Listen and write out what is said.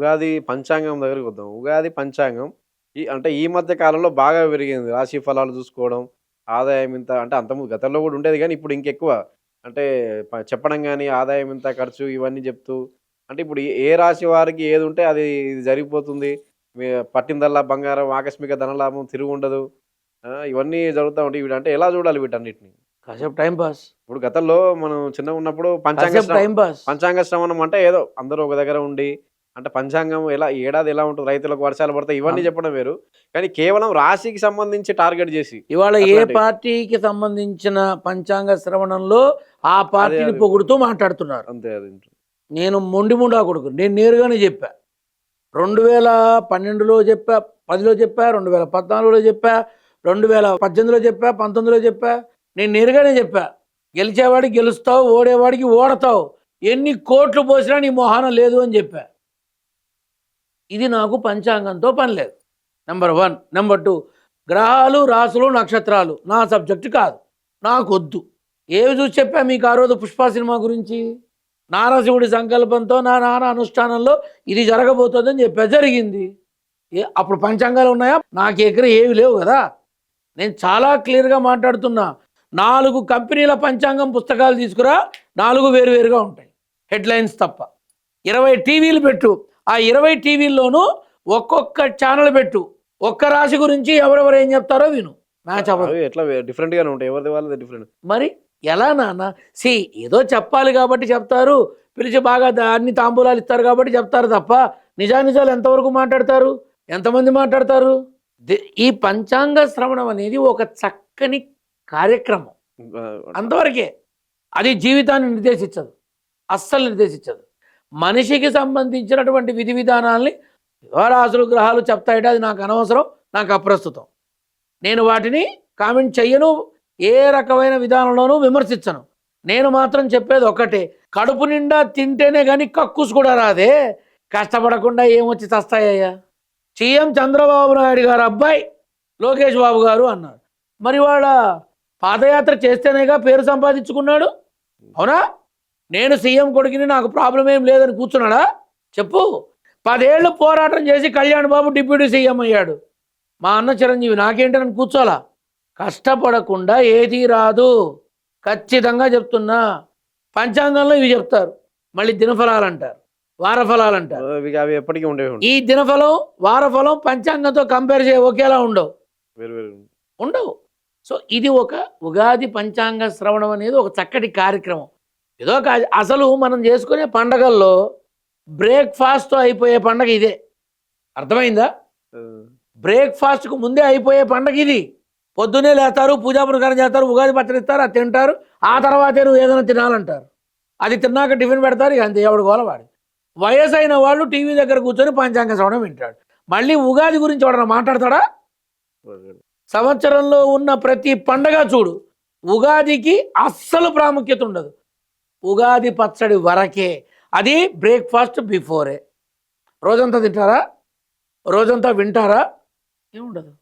ఉగాది పంచాంగం దగ్గరికి వద్దాం. ఉగాది పంచాంగం అంటే ఈ మధ్య కాలంలో బాగా పెరిగింది. రాశి ఫలాలు చూసుకోవడం, ఆదాయం ఇంత అంటే అంతకుముందు గతంలో గూడా ఉండేది గానీ, ఇప్పుడు ఇంకెక్కువ. అంటే చెప్పడం గాని, ఆదాయం ఇంత, ఖర్చు ఇవన్నీ చెప్తూ అంటే ఇప్పుడు ఏ ఏ రాశి వారికి ఏదుంటే అది జరిగిపోతుంది. మీ పట్టిందల్లా బంగారం, ఆకస్మిక ధనలాభం, తిరుగుండదు. ఇవన్నీ జరుగుతా ఉంటాయి. అంటే ఎలా చూడాలి వీటన్నిటిని? కాసేపు టైం పాస్. ఇప్పుడు గతంలో మనం చిన్నగున్నప్పుడు కాసేపు టైం పాస్. పంచాంగ శ్రవణం అంటే ఏదో అందరూ ఒక దగ్గర ఉండి అంటే పంచాంగం ఎలా ఈ ఏడాది ఎలా ఉంటది, రైతులకు వర్షాలు పడతాయి ఇవన్నీ చెప్పడం వేరు. కానీ కేవలం రాశికి సంబంధించి టార్గెట్ జేసి ఇవాళ ఏ అట్లాంటి పార్టీకి సంబంధించిన పంచాంగ శ్రవణంలో ఆ అదే పార్టీని అది పొగుడుతూ మాట్లాడుతున్నారు. అంతే అది. నేను మొండిముండా కొడుకు, నేను నేరుగానే చెప్పా. 2012లో చెప్పా, 10లో చెప్పా, 2014లో చెప్పా, 2018లో చెప్పా, 19లో చెప్పా. నేను నేరుగానే చెప్పా, గెలిచేవాడికి గెలుస్తావు, ఓడేవాడికి ఓడతావు, ఎన్ని కోట్లు పోసినా నీ మొహాన లేదు అని చెప్పా. ఇది నాకు పంచాంగంతో పని లేదు. నెంబర్ 1. నెంబర్ 2, గ్రహాలు, రాసులు, నక్షత్రాలు నా సబ్జెక్టు కాదు, నాకొద్దు. ఏవి చూసి చెప్పా మీకు ఆ రోజు పుష్ప సినిమా గురించి? నారసింహుడి సంకల్పంతో నా నాన్న అనుష్ఠానంలో ఇది జరగబోతుందని చెప్పా, జరిగింది. అప్పుడు పంచాంగాలు ఉన్నాయా? నాకు ఎక్కడ ఏవి లేవు కదా. నేను చాలా క్లియర్గా మాట్లాడుతున్నా. 4 కంపెనీల పంచాంగం పుస్తకాలు తీసుకురా, 4 వేరువేరుగా ఉంటాయి, హెడ్లైన్స్ తప్ప. 20 టీవీలు పెట్టు, ఆ 20 టీవీల్లోనూ ఒక్కొక్క ఛానల్ పెట్టు, ఒక్క రాశి గురించి ఎవరెవరు ఏం చెప్తారో విను. మ్యాచ్ అవ్వదు. ఎట్లా డిఫరెంట్ గానే ఉంటాయి, ఎవరిది వాళ్ళది డిఫరెంట్. మరి ఎలా నాన్న? ఏదో చెప్పాలి కాబట్టి చెప్తారు, పిలిచి బాగా అన్ని తాంబూలాలు ఇస్తారు కాబట్టి చెప్తారు తప్ప నిజానిజాలు ఎంతవరకు మాట్లాడతారు, ఎంతమంది మాట్లాడతారు? ఈ పంచాంగ శ్రవణం అనేది ఒక చక్కని కార్యక్రమం, అంతవరకే. అది జీవితాన్ని నిర్దేశించదు, అస్సలు నిర్దేశించదు. మనిషికి సంబంధించినటువంటి విధి విధానాల్ని రాసులు, గ్రహాలు చెప్తాయట, అది నాకు అనవసరం, నాకు అప్రస్తుతం. నేను వాటిని కామెంట్ చెయ్యను, ఏ రకమైన విధానంలోనూ విమర్శించను. నేను మాత్రం చెప్పేది ఒక్కటే, కడుపు నిండా తింటేనే కానీ కక్కుస్ కూడా రాదే, కష్టపడకుండా ఏమొచ్చి చస్తాయ్యా. సీఎం చంద్రబాబు నాయుడు గారు అబ్బాయి లోకేష్ బాబు గారు అన్నారు. మరి వాళ్ళ పాదయాత్ర చేస్తేనేగా పేరు సంపాదించుకున్నాడు, అవునా? నేను సీఎం కొడుకుని, నాకు ప్రాబ్లం ఏం లేదని కూర్చున్నాడా? చెప్పు. 10 ఏళ్ళు పోరాటం చేసి కళ్యాణ్ బాబు డిప్యూటీ సీఎం అయ్యాడు. మా అన్న చిరంజీవి నాకేంటని కూర్చోలా. కష్టపడకుండా ఏదీ రాదు, ఖచ్చితంగా చెప్తున్నా. పంచాంగంలో ఇవి చెప్తారు, మళ్ళీ దినఫలాలు అంటారు, వారఫలాలు అంటారు. అవి ఎప్పటికీ ఉండేవి. ఈ దినఫలం, వారఫలం పంచాంగంతో కంపేర్ చేయ ఒకేలా ఉండవు. సో ఇది ఒక ఉగాది పంచాంగ శ్రవణం అనేది ఒక చక్కటి కార్యక్రమం. ఏదో అసలు మనం చేసుకునే పండగల్లో బ్రేక్ఫాస్ట్తో అయిపోయే పండగ ఇదే, అర్థమైందా? బ్రేక్ఫాస్ట్కు ముందే అయిపోయే పండగ ఇది. పొద్దున్నే లేస్తారు, పూజా పురస్కారం చేస్తారు, ఉగాది పచ్చడి ఇస్తారు, అది తింటారు. ఆ తర్వాతే నువ్వు ఏదైనా తినాలంటారు. అది తిన్నాక టిఫిన్ పెడతారు, ఇక అంతే, ఎవడు గోలవాడు. వయసు అయిన వాళ్ళు టీవీ దగ్గర కూర్చొని పంచాంగ శ్రవణం వింటాడు. మళ్ళీ ఉగాది గురించి ఎవడన్నా మాట్లాడతాడా? సంవత్సరంలో ఉన్న ప్రతి పండగ చూడు, ఉగాదికి అస్సలు ప్రాముఖ్యత ఉండదు, ఉగాది పచ్చడి వరకే. అది బ్రేక్ఫాస్ట్ బిఫోరే. రోజంతా తింటారా? రోజంతా వింటారా? ఏముండదు.